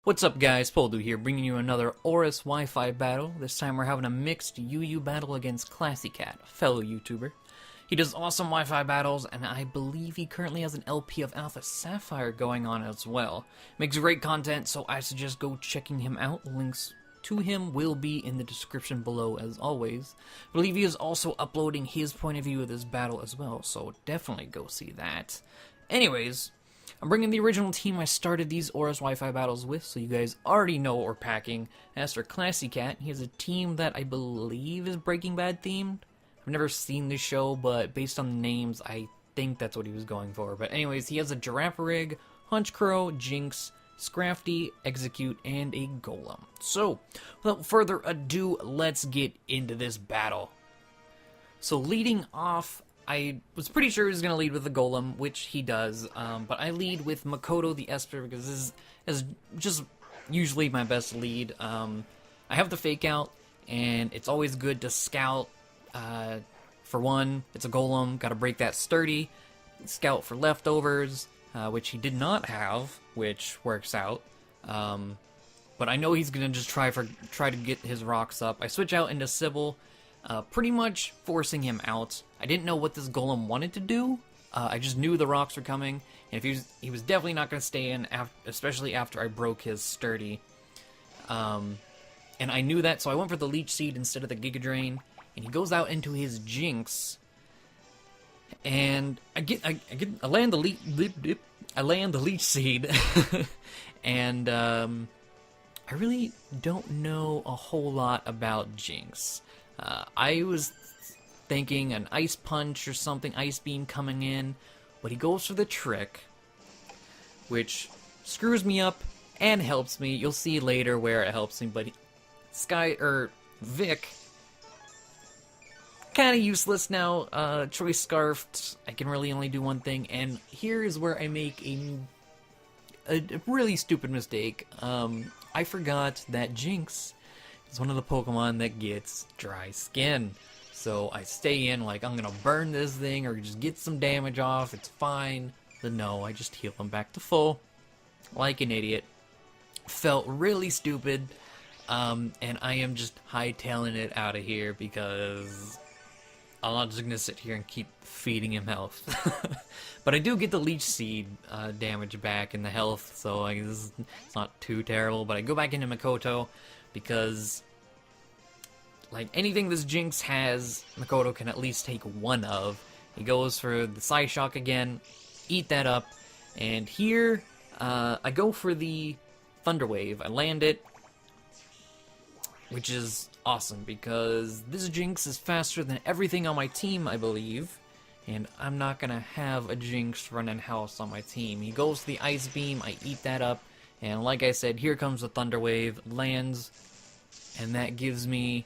What's up guys, Poledoo here, bringing you another ORAS Wi-Fi battle. This time we're having a mixed UU battle against ClassyCat, a fellow YouTuber. He does awesome Wi-Fi battles, and I believe he currently has an LP of Alpha Sapphire going on as well. Makes great content, so I suggest go checking him out. Links to him will be in the description below as always. I believe he is also uploading his point of view of this battle as well, so definitely go see that. Anyways, I'm bringing the original team I started these ORAS Wi-Fi battles with, so you guys already know what we're packing. As for ClassyCat, he has a team that I believe is Breaking Bad themed. I've never seen this show, but based on the names, I think that's what he was going for. But anyways, he has a Giraffe Rig, Hunchcrow, Jinx, Scrafty, Execute, and a Golem. So, without further ado, let's get into this battle. So leading off, I was pretty sure he was going to lead with the Golem, which he does, but I lead with Makoto the Esper because this is just usually my best lead. I have the Fake Out, and it's always good to scout. For one, it's a Golem, gotta break that sturdy. Scout for leftovers, which he did not have, which works out. But I know he's going to just try to get his rocks up. I switch out into Sybil, pretty much forcing him out. I didn't know what this Golem wanted to do. I just knew the rocks were coming, and if he was definitely not going to stay in, especially after I broke his sturdy. And I knew that, so I went for the Leech Seed instead of the Giga Drain, and he goes out into his Jinx. And I land the Leech Seed, and I really don't know a whole lot about Jinx. I was thinking an Ice Punch or something, Ice Beam coming in, but he goes for the Trick, which screws me up and helps me. You'll see later where it helps me, but Vic, kind of useless now. Choice Scarfed, I can really only do one thing, and here is where I make a really stupid mistake. I forgot that Jinx is one of the Pokemon that gets dry skin. So I stay in like, I'm gonna burn this thing or just get some damage off, it's fine. But no, I just heal him back to full, like an idiot. Felt really stupid, and I am just hightailing it out of here because I'm not just gonna sit here and keep feeding him health. But I do get the Leech Seed damage back in the health, so it's not too terrible. But I go back into Makoto because, like, anything this Jinx has, Makoto can at least take one of. He goes for the Psyshock again, eat that up, and here I go for the Thunder Wave. I land it, which is awesome because this Jinx is faster than everything on my team, I believe, and I'm not gonna have a Jinx running house on my team. He goes to the Ice Beam, I eat that up, and like I said, here comes the Thunder Wave, lands, and that gives me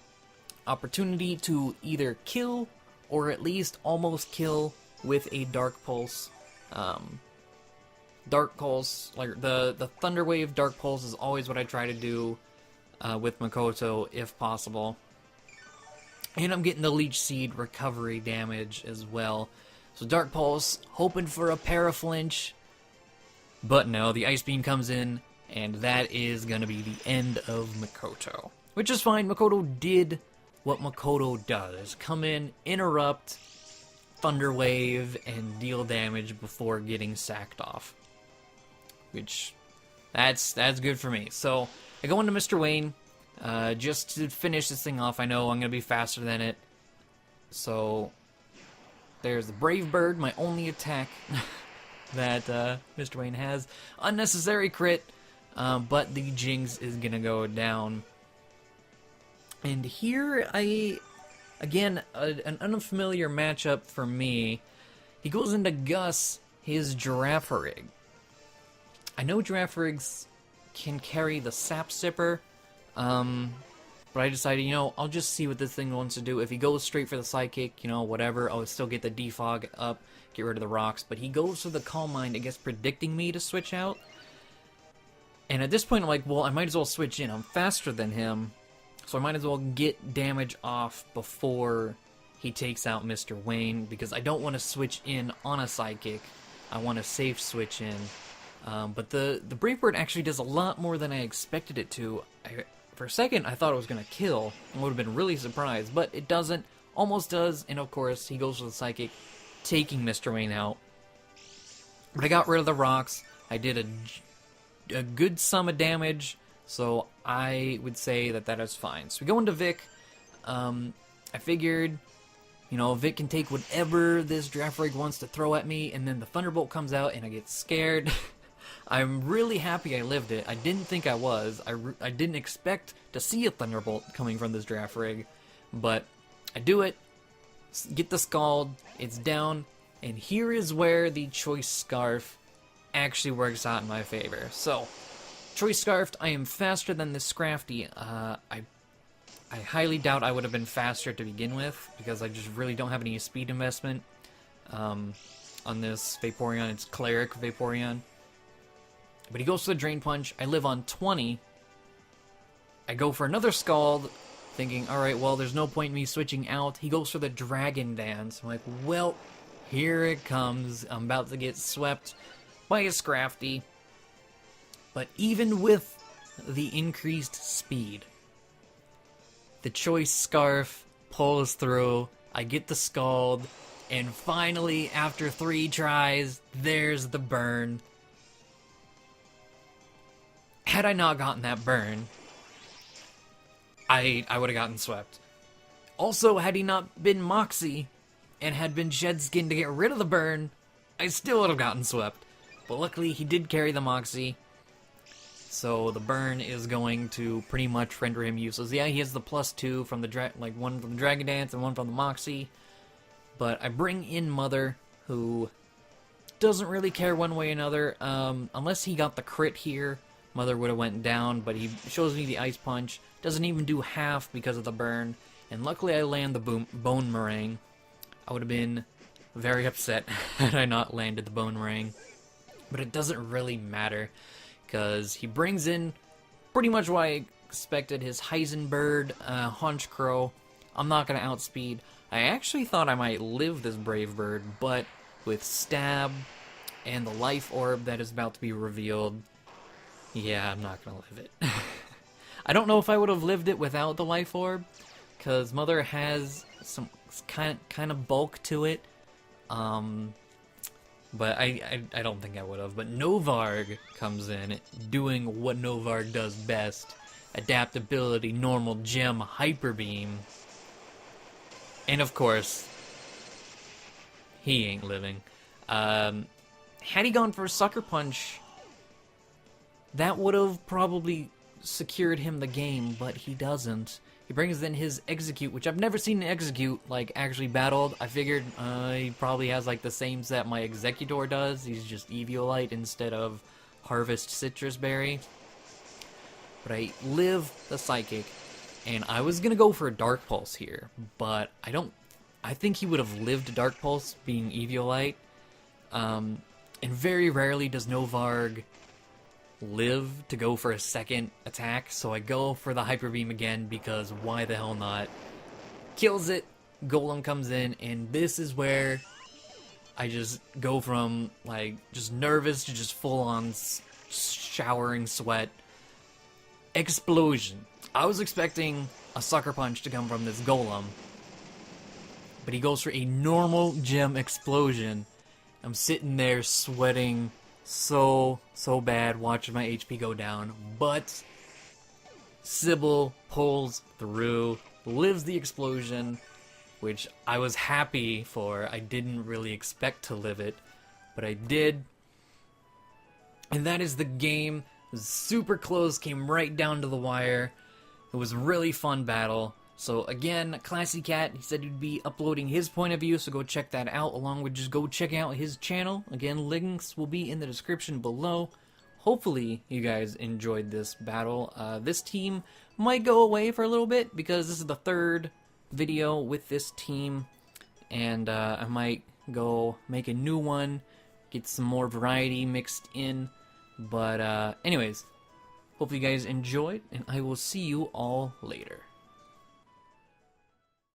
opportunity to either kill or at least almost kill with a Dark Pulse. Dark Pulse, like the Thunder Wave Dark Pulse is always what I try to do with Makoto if possible. And I'm getting the Leech Seed recovery damage as well. So Dark Pulse, hoping for a Paraflinch, but no, the Ice Beam comes in, and that is gonna be the end of Makoto. Which is fine, Makoto did what Makoto does. Come in, interrupt, Thunder Wave, and deal damage before getting sacked off. Which, that's good for me. So, I go into Mr. Wayne, just to finish this thing off. I know I'm going to be faster than it. So, there's the Brave Bird, my only attack that Mr. Wayne has. Unnecessary crit, but the Jinx is going to go down. And here, again, an unfamiliar matchup for me. He goes into Gus, his Giraffe Rig. I know Giraffe Rigs can carry the Sap Sipper, but I decided, I'll just see what this thing wants to do. If he goes straight for the Psychic, whatever, I'll still get the Defog up, get rid of the rocks. But he goes for the Calm Mind, I guess, predicting me to switch out. And at this point, I'm like, well, I might as well switch in. I'm faster than him. So I might as well get damage off before he takes out Mr. Wayne, because I don't want to switch in on a Psychic. I want to safe switch in But the Brave Bird actually does a lot more than I expected it to. For a second, I thought it was going to kill. I would have been really surprised, but it doesn't. Almost does, and of course, he goes for the Psychic, taking Mr. Wayne out. But I got rid of the rocks. I did a good sum of damage, so I would say that that is fine. So we go into Vic. I figured, you know, Vic can take whatever this Draft Rig wants to throw at me, and then the Thunderbolt comes out, and I get scared. I'm really happy I lived it. I didn't think I was. I didn't expect to see a Thunderbolt coming from this Draft Rig, but I do it, get the Scald, it's down, and here is where the Choice Scarf actually works out in my favor. So, Choice Scarfed, I am faster than this Scrafty. I highly doubt I would have been faster to begin with, because I just really don't have any speed investment on this Vaporeon. It's Cleric Vaporeon. But he goes for the Drain Punch. I live on 20. I go for another Scald, thinking, alright, well, there's no point in me switching out. He goes for the Dragon Dance. I'm like, well, here it comes. I'm about to get swept by a Scrafty. But even with the increased speed, the Choice Scarf pulls through. I get the Scald. And finally, after 3 tries, there's the burn. Had I not gotten that burn, I would have gotten swept. Also, had he not been Moxie and had been Shed Skin to get rid of the burn, I still would have gotten swept. But luckily, he did carry the Moxie, so the burn is going to pretty much render him useless. Yeah, he has the +2 from the one from the Dragon Dance and one from the Moxie, but I bring in Mother, who doesn't really care one way or another. Unless he got the crit here, Mother would have went down, but he shows me the Ice Punch. Doesn't even do half because of the burn. And luckily I land the Bone Meringue. I would have been very upset had I not landed the Bone Meringue. But it doesn't really matter, because he brings in pretty much what I expected. His Heisenberg, Haunch Crow. I'm not going to outspeed. I actually thought I might live this Brave Bird, but with Stab and the Life Orb that is about to be revealed, yeah, I'm not going to live it. I don't know if I would have lived it without the Life Orb, because Mother has some kind of bulk to it. But I don't think I would have. But Novarg comes in, doing what Novarg does best. Adaptability, normal gem, Hyper Beam. And of course, he ain't living. Had he gone for a Sucker Punch, that would have probably secured him the game, but he doesn't. He brings in his Execute, which I've never seen an Execute, like, actually battled. I figured he probably has, like, the same set my Executor does. He's just Eviolite instead of Harvest Citrus Berry. But I live the Psychic, and I was gonna go for a Dark Pulse here, but I think he would have lived Dark Pulse, being Eviolite. And very rarely does Novarg live to go for a second attack, so I go for the Hyper Beam again, because why the hell not? Kills it, Golem comes in, and this is where I just go from, like, just nervous to just full-on showering sweat. Explosion. I was expecting a Sucker Punch to come from this Golem, but he goes for a normal gem explosion. I'm sitting there sweating so bad, watching my HP go down, but Sybil pulls through, lives the explosion, which I was happy for. I didn't really expect to live it, but I did. And that is the game. It was super close, came right down to the wire. It was a really fun battle. So again, ClassyCat, he said he'd be uploading his point of view, so go check that out, along with just go check out his channel. Again, links will be in the description below. Hopefully you guys enjoyed this battle. This team might go away for a little bit, because this is the 3rd video with this team, and I might go make a new one, get some more variety mixed in. But anyways, hopefully you guys enjoyed, and I will see you all later.